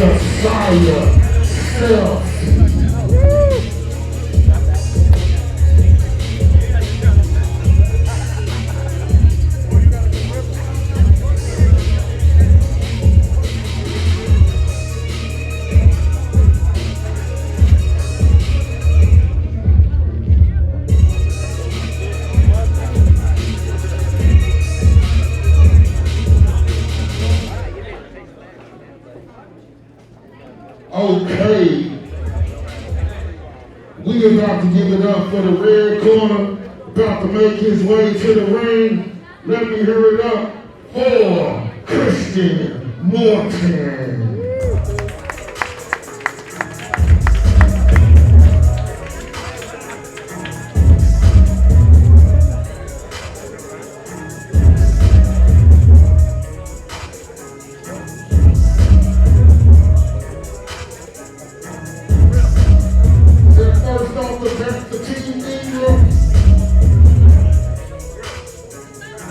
Jasai Sesley. Okay, we about to give it up for the red corner, about to make his way to the ring. Let me hear it up for Kriston Morton.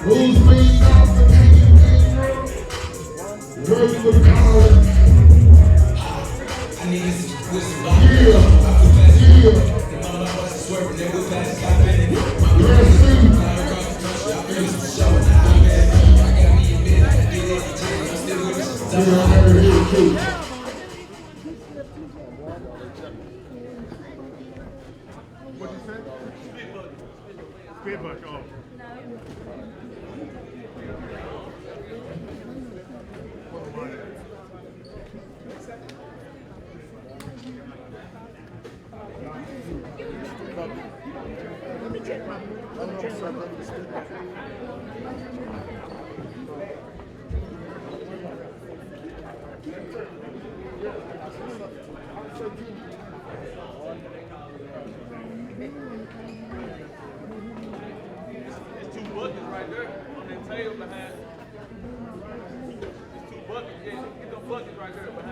Who's leading off the team, Ingram? Ready for college.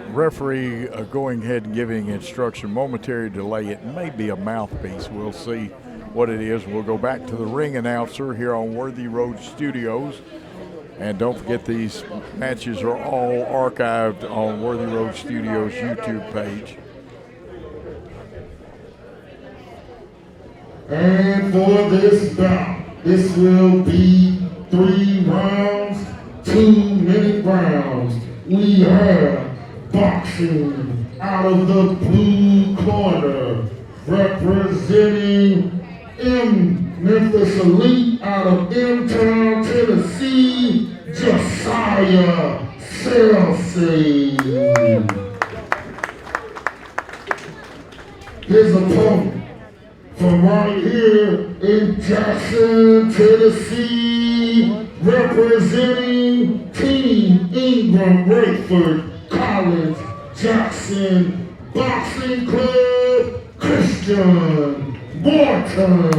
Referee going ahead and giving instruction. Momentary delay. It may be a mouthpiece. We'll see what it is. We'll go back to the ring announcer here on Worthy Road Studios. And don't forget, these matches are all archived on Worthy Road Studios YouTube page. And for this bout, this will be 3 rounds, 2-minute rounds. We have boxing out of the blue corner, representing Memphis Elite out of M-Town, Tennessee, Jasai Sesley. His opponent from right here in Jackson, Tennessee, representing Team Ingram Rayford College Jackson Boxing Club, Kriston Morton.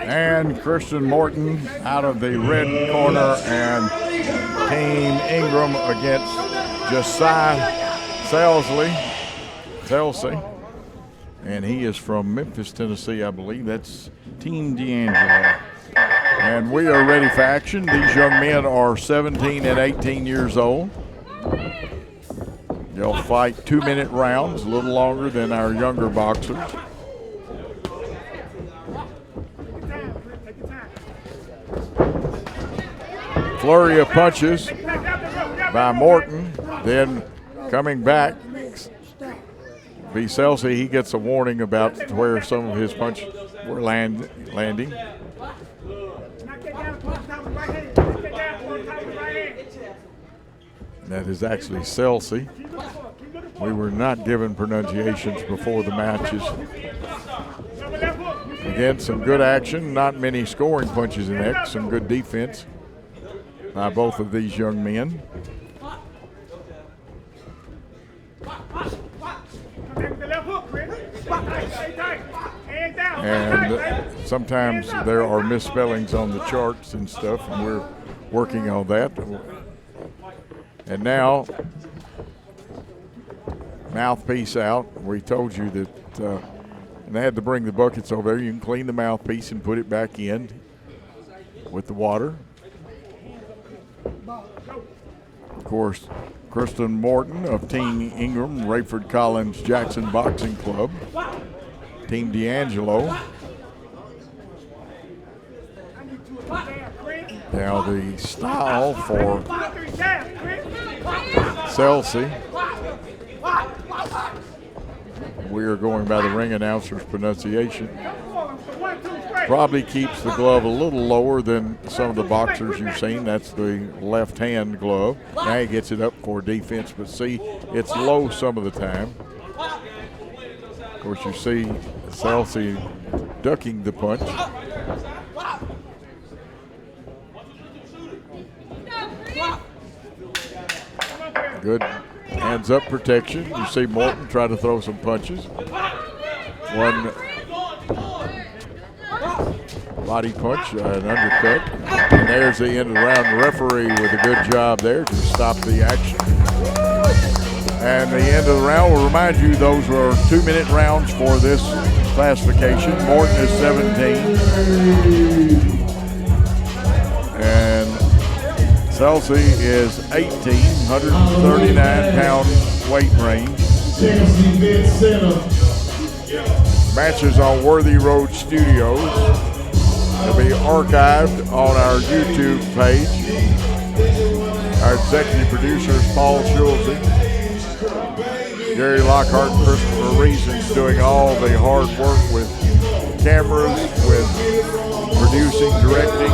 And Kriston Morton out of the red corner, and Team Ingram against Jasai Sesley. And he is from Memphis, Tennessee, I believe. That's Team D'Angelo. And we are ready for action. These young men are 17 and 18 years old. They'll fight 2-minute rounds, a little longer than our younger boxers. Flurry of punches by Morton. Then coming back, B. Sesley, he gets a warning about where some of his punches were landing. That is actually Sesley. We were not given pronunciations before the matches. Again, some good action, not many scoring punches in there, some good defense by both of these young men. And sometimes there are misspellings on the charts and stuff, and we're working on that. And now, mouthpiece out. We told you that, and they had to bring the buckets over there. You can clean the mouthpiece and put it back in with the water. Of course, Kriston Morton of Team Ingram, Rayford Collins Jackson Boxing Club. Team D'Angelo. Now the style for Sesley. We are going by the ring announcer's pronunciation. Probably keeps the glove a little lower than some of the boxers you've seen. That's the left-hand glove. Now he gets it up for defense, but see, it's low some of the time. Of course, you see Sesley ducking the punch. Good hands-up protection. You see Morton try to throw some punches. One body punch, an undercut. And there's the end of the round. The referee with a good job there to stop the action. And the end of the round, will remind you those were 2-minute rounds for this classification. Morton is 17. And Sesley is 18, 139-pound weight range. Matches on Worthy Road Studios. It'll be archived on our YouTube page. Our executive producers, Paul Schulze, Gary Lockhart, and Christopher Reason's doing all the hard work with cameras, with producing, directing,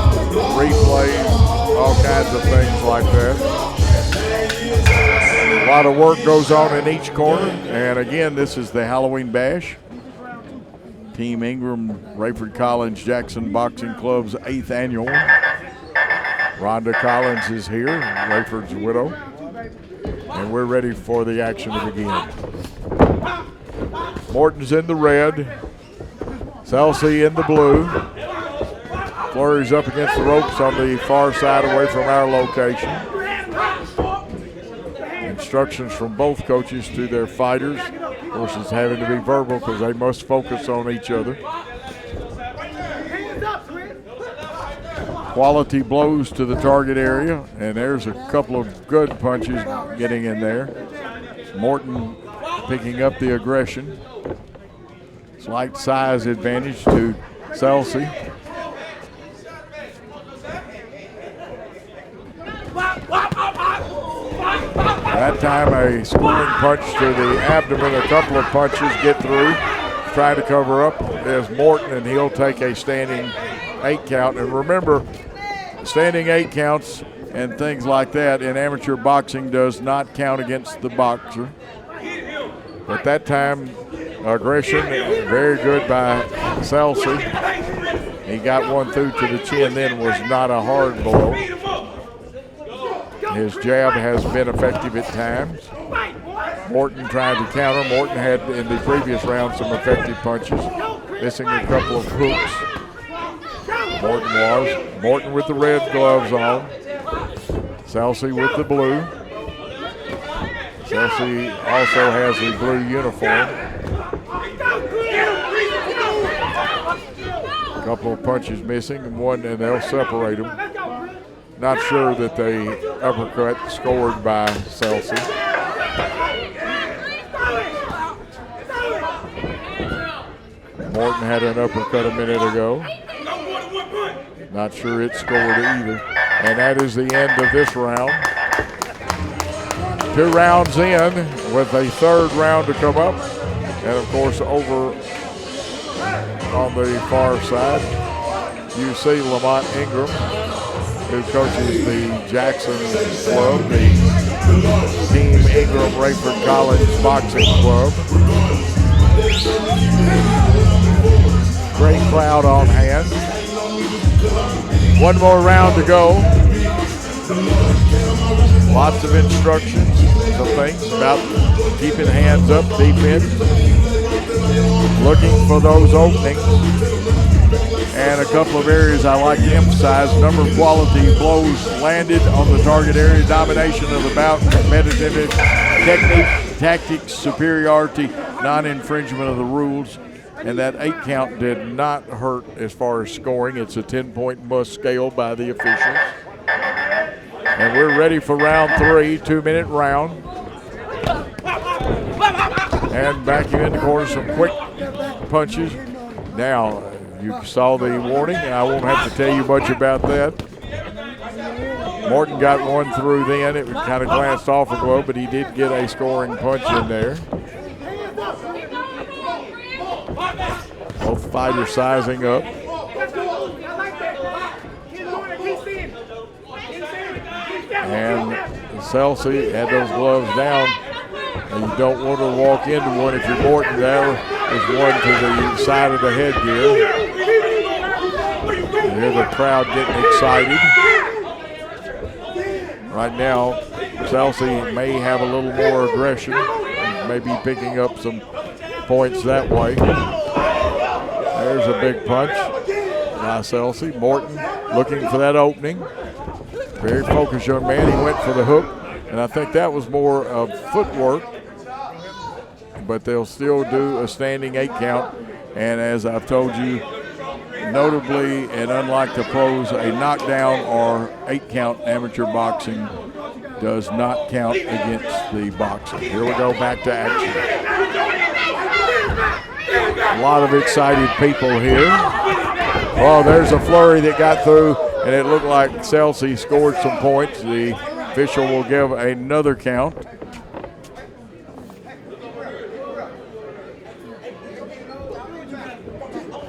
replays, all kinds of things like that. A lot of work goes on in each corner. And again, this is the Halloween Bash. Team Ingram, Rayford Collins Jackson Boxing Club's 8th annual. Rhonda Collins is here, Rayford's widow. And we're ready for the action to begin. Morton's in the red. Sesley in the blue. Flurry's up against the ropes on the far side away from our location. Instructions from both coaches to their fighters. Of course, it's having to be verbal because they must focus on each other. Quality blows to the target area, and there's a couple of good punches getting in there. Morton picking up the aggression. Slight size advantage to Sesley. That time a scoring punch to the abdomen, a couple of punches get through. Trying to cover up is Morton, and he'll take a standing 8 count. And remember, standing 8 counts and things like that in amateur boxing does not count against the boxer. At that time, aggression, very good by Sesley. He got one through to the chin, then was not a hard blow. His jab has been effective at times. Morton trying to counter. Morton had in the previous round some effective punches, missing a couple of hooks. Morton with the red gloves on. Sesley with the blue. Sesley also has the blue uniform. A couple of punches missing, and they'll separate them. Not sure that the uppercut scored by Sesley. Morton had an uppercut a minute ago. Not sure it scored either. And that is the end of this round. 2 rounds in with a 3rd round to come up. And of course over on the far side, you see Lamont Ingram, who coaches the Jackson Club, the Team Ingram Rayford Collins Boxing Club. Great crowd on hand. 1 more round to go. Lots of instructions, some things about keeping hands up, defense, looking for those openings. And a couple of areas I like to emphasize: number of quality blows landed on the target area, domination of the bout, competitive technique, tactics, superiority, non-infringement of the rules. And that 8 count did not hurt as far as scoring. It's a 10-point must scale by the officials. And we're ready for round 3, 2-minute round. And back in the corner, some quick punches. Now, you saw the warning, and I won't have to tell you much about that. Morton got one through then. It kind of glanced off a glove, but he did get a scoring punch in there. Both fighters sizing up. And Sesley had those gloves down. And you don't want to walk into one if you're Morton. There is one to the side of the headgear. You hear the crowd getting excited. Right now, Sesley may have a little more aggression, maybe picking up some points that way. There's a big punch by Sesley. Morton looking for that opening. Very focused young man. He went for the hook, and I think that was more of footwork, but they'll still do a standing 8 count. And as I've told you, notably, and unlike the pros, a knockdown or 8 count amateur boxing does not count against the boxer. Here we go, back to action. A lot of excited people here. Oh, there's a flurry that got through, and it looked like Sesley scored some points. The official will give another count.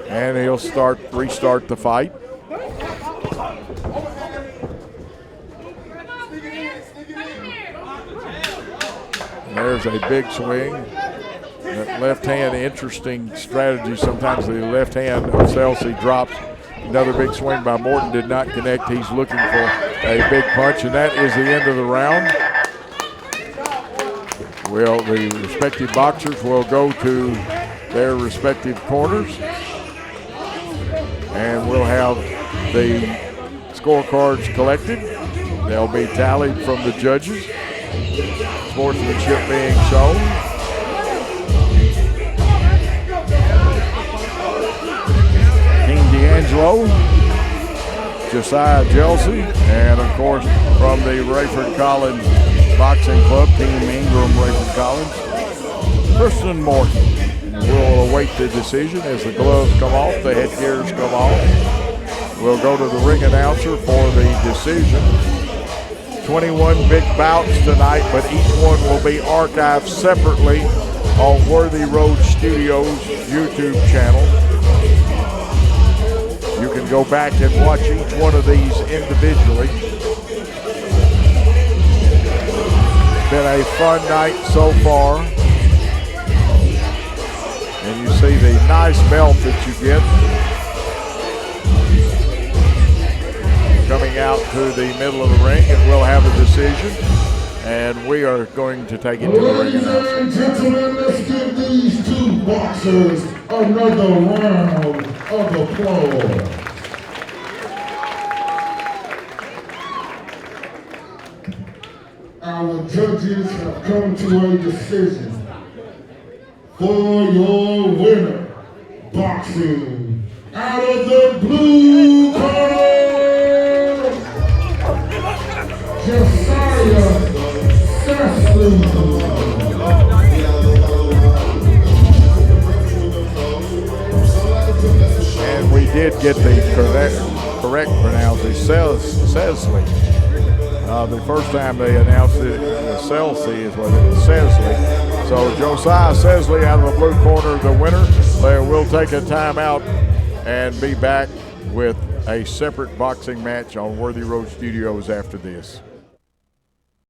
And he'll restart the fight. There's a big swing. That left hand, interesting strategy. Sometimes the left hand of Sesley drops. Another big swing by Morton did not connect. He's looking for a big punch, and that is the end of the round. Well, the respective boxers will go to their respective corners, and we'll have the scorecards collected. They'll be tallied from the judges. Sportsmanship being shown. D'Angelo, Jasai Sesley, and of course from the Rayford Collins Boxing Club, Team Ingram Rayford Collins, Kriston Morton. We'll await the decision as the gloves come off, the headgears come off. We'll go to the ring announcer for the decision. 21 big bouts tonight, but each one will be archived separately on Worthy Road Studios YouTube channel. You can go back and watch each one of these individually. It's been a fun night so far. And you see the nice belt that you get coming out to the middle of the ring, and we'll have a decision. And we are going to take it to the ring. Ladies and gentlemen, let's give these two boxers another round of applause. Our judges have come to a decision. For your winner, boxing out of the blue corner, Jasai Sesley. And we did get the correct pronunciation, Sesley. The first time they announced it was Sesley is what it was, Sesley. So Jasai Sesley out of the blue corner, the winner. They will take a timeout and be back with a separate boxing match on Worthy Road Studios after this.